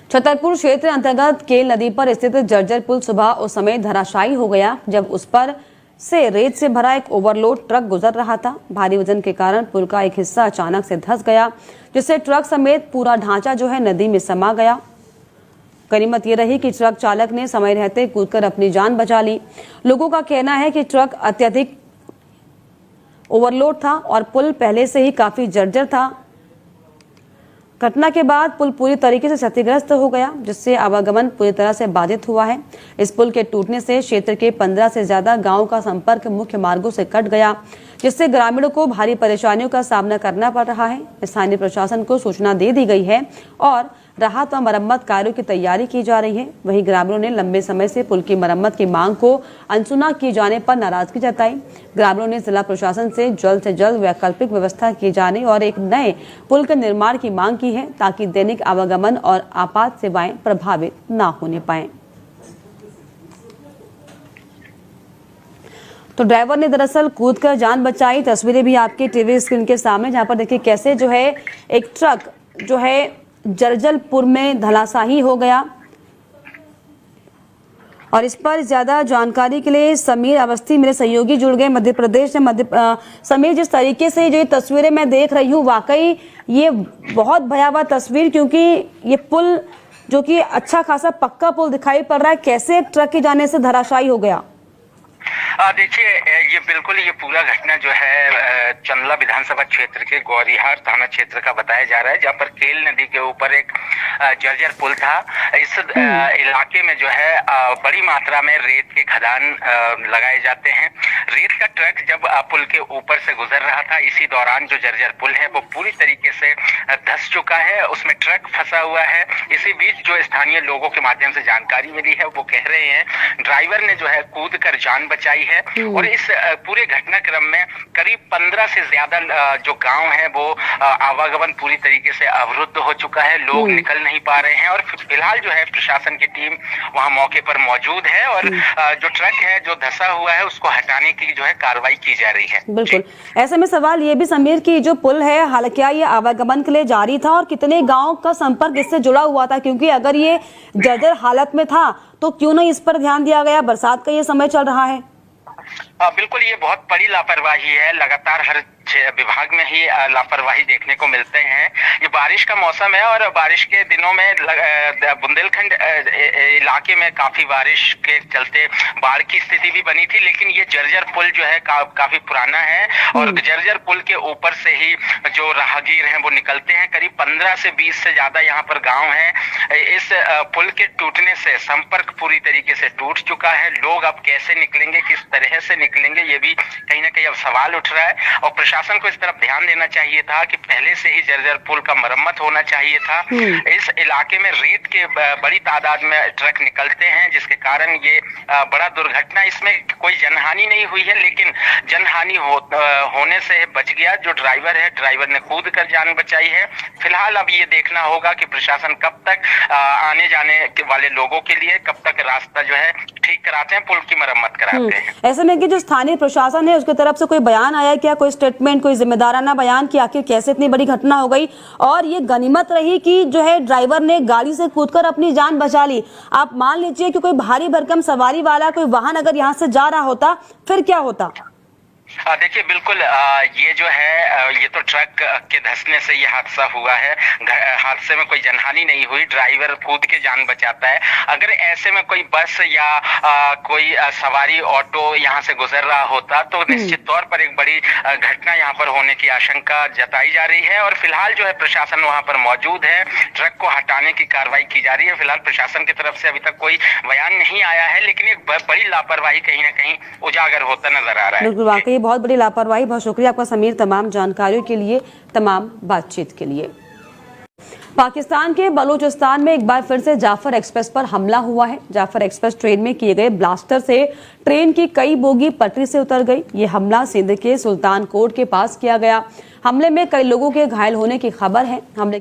छतरपुर क्षेत्र अंतर्गत केल नदी पर स्थित जर्जर पुल सुबह उस समय धराशायी हो गया जब उस पर से रेत से भरा एक ओवरलोड ट्रक गुजर रहा था। भारी वजन के कारण पुल का एक हिस्सा अचानक से धंस गया, जिससे ट्रक समेत पूरा ढांचा जो है नदी में समा गया। गनीमत ये रही कि ट्रक चालक ने समय रहते कूदकर अपनी जान बचा ली। लोगों का कहना है कि ट्रक अत्यधिक ओवरलोड था और पुल पहले से ही काफी जर्जर था। घटना के बाद पुल पूरी तरीके से क्षतिग्रस्त हो गया, जिससे आवागमन पूरी तरह से बाधित हुआ है। इस पुल के टूटने से क्षेत्र के 15 से ज्यादा गांवों का संपर्क मुख्य मार्गों से कट गया, जिससे ग्रामीणों को भारी परेशानियों का सामना करना पड़ रहा है। स्थानीय प्रशासन को सूचना दे दी गई है और राहत व मरम्मत कार्यों की तैयारी की जा रही है। वहीं ग्रामीणों ने लंबे समय से पुल की मरम्मत की मांग को अनसुना किए जाने पर नाराजगी जताई। ग्रामीणों ने जिला प्रशासन से जल्द वैकल्पिक व्यवस्था किए जाने और एक नए पुल के निर्माण की मांग की है, ताकि दैनिक आवागमन और आपात सेवाएं प्रभावित न होने पाए। तो ड्राइवर ने दरअसल कूदकर जान बचाई। तस्वीरें भी आपके टीवी स्क्रीन के सामने, जहां पर देखिए कैसे जो है एक ट्रक जो है जर्जरपुर में धराशायी हो गया। और इस पर ज्यादा जानकारी के लिए समीर अवस्थी मेरे सहयोगी जुड़ गए मध्य प्रदेश से। समीर, जिस तरीके से जो तस्वीरें मैं देख रही हूँ, वाकई ये बहुत भयावह तस्वीर, क्योंकि ये पुल जो कि अच्छा खासा पक्का पुल दिखाई पड़ रहा है, कैसे एक ट्रक के जाने से धराशायी हो गया? देखिए, ये बिल्कुल ये पूरा घटना जो है चंदला विधानसभा क्षेत्र के गौरीहार थाना क्षेत्र का बताया जा रहा है, जहाँ पर केल नदी के ऊपर एक जर्जर पुल था। इस इलाके में जो है बड़ी मात्रा में रेत के खदान लगाए जाते हैं। रेत का ट्रक जब पुल के ऊपर से गुजर रहा था, इसी दौरान जो जर्जर पुल है वो पूरी तरीके से धंस चुका है, उसमें ट्रक फंसा हुआ है। इसी बीच जो स्थानीय लोगों के माध्यम से जानकारी मिली है, वो कह रहे हैं ड्राइवर ने जो है कूद कर जान बचाई है। और इस पूरे घटनाक्रम में करीब 15 से ज्यादा जो गांव है वो आवागमन पूरी तरीके से अवरुद्ध हो चुका है। लोग निकल नहीं पा रहे हैं और फिलहाल जो है प्रशासन की टीम वहां मौके पर मौजूद है और जो ट्रक है जो धंसा हुआ है उसको हटाने की जो है कार्रवाई की जा रही है। बिल्कुल। ऐसे में सवाल ये भी समीर की जो पुल है, हालांकि क्या ये आवागमन के लिए जारी था और कितने गाँव का संपर्क इससे जुड़ा हुआ था? क्योंकि अगर ये जर्जर हालत में था तो क्यों नहीं इस पर ध्यान दिया गया? बरसात का ये समय चल रहा है। बिल्कुल, ये बहुत बड़ी लापरवाही है। लगातार हर विभाग में ही लापरवाही देखने को मिलते हैं। ये बारिश का मौसम है और बारिश के दिनों में बुंदेलखंड इलाके में काफी बारिश के चलते बाढ़ की स्थिति भी बनी थी, लेकिन ये जर्जर पुल जो है काफी पुराना है और जर्जर पुल के ऊपर से ही जो राहगीर हैं वो निकलते हैं। करीब 15 से 20 से ज्यादा यहाँ पर गांव हैं। इस पुल के टूटने से संपर्क पूरी तरीके से टूट चुका है। लोग अब कैसे निकलेंगे, किस तरह से निकलेंगे, ये भी कहीं ना कहीं अब सवाल उठ रहा है। और प्रशासन को इस तरफ ध्यान देना चाहिए था कि पहले से ही जर्जर पुल का मरम्मत होना चाहिए था। इस इलाके में रेत के बड़ी तादाद में ट्रक निकलते हैं, जिसके कारण ये बड़ा दुर्घटना, इसमें कोई जनहानि नहीं हुई है, लेकिन जनहानि होने से बच गया। जो ड्राइवर है, ड्राइवर ने कूद कर जान बचाई है। फिलहाल अब ये देखना होगा कि प्रशासन कब तक आने जाने वाले लोगों के लिए कब तक रास्ता जो है ठीक कराते हैं, पुल की मरम्मत कराते हैं। ऐसे में कि जो स्थानीय प्रशासन है उसकी तरफ से कोई बयान आया क्या, कोई स्टेटमेंट, कोई जिम्मेदाराना बयान कि आखिर कैसे इतनी बड़ी घटना हो गई? और ये गनीमत रही कि जो है ड्राइवर ने गाड़ी से कूदकर अपनी जान बचा ली। आप मान लीजिए कि कोई भारी भरकम सवारी वाला कोई वाहन अगर यहाँ से जा रहा होता, फिर क्या होता? देखिए, बिल्कुल ये जो है ये तो ट्रक के धंसने से ये हादसा हुआ है। हादसे में कोई जनहानि नहीं हुई, ड्राइवर कूद के जान बचाता है। अगर ऐसे में कोई बस या कोई सवारी ऑटो यहाँ से गुजर रहा होता तो निश्चित तौर पर एक बड़ी घटना यहाँ पर होने की आशंका जताई जा रही है। और फिलहाल जो है प्रशासन वहाँ पर मौजूद है, ट्रक को हटाने की कार्रवाई की जा रही है। फिलहाल प्रशासन की तरफ से अभी तक कोई बयान नहीं आया है, लेकिन एक बड़ी लापरवाही कहीं ना कहीं उजागर होता नजर आ रहा है। बहुत बड़ी लापरवाही। बहुत शुक्रिया आपका समीर, तमाम जानकारियों के लिए, तमाम बातचीत के लिए। पाकिस्तान के बलूचिस्तान में एक बार फिर से जाफर एक्सप्रेस पर हमला हुआ है। जाफर एक्सप्रेस ट्रेन में किए गए ब्लास्टर से ट्रेन की कई बोगी पटरी से उतर गई। ये हमला सिंध के सुल्तान कोट के पास किया गया। हमले में कई लोगों के घायल होने की खबर है। हमले